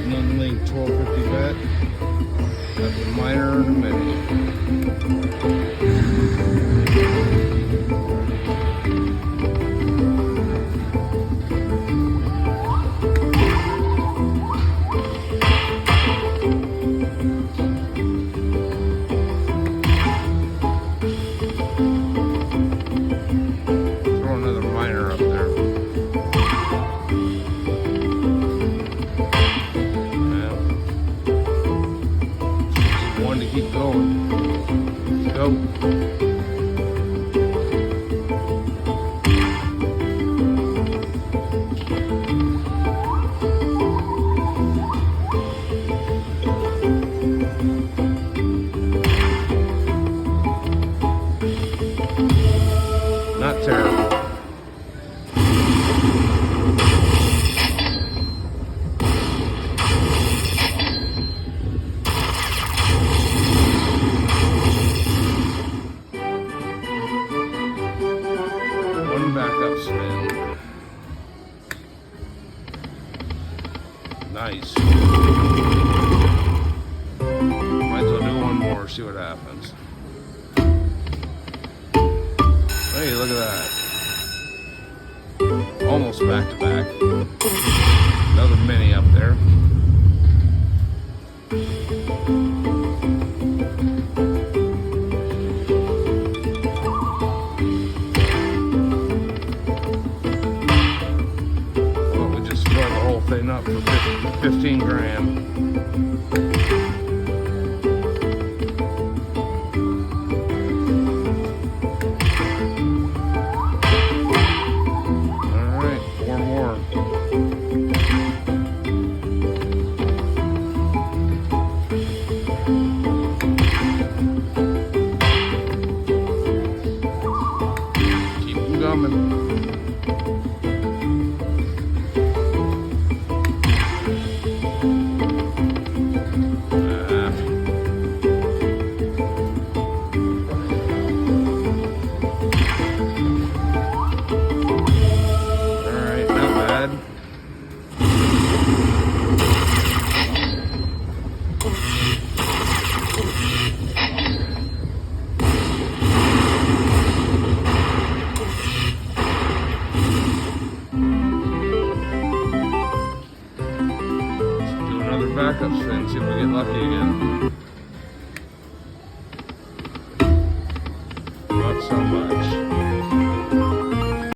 Getting unlinked 1250 bet. Got the minor and the mini. Throw another minor up there. One to keep going. Let's go. Not terrible. One backup spin. Nice. Might as well do one more, see what happens. Hey, look at that. Almost back to back. Another mini up there. Thing up for 15 grand. All right, four more. Keep them coming. Backup spin, see if we get lucky again.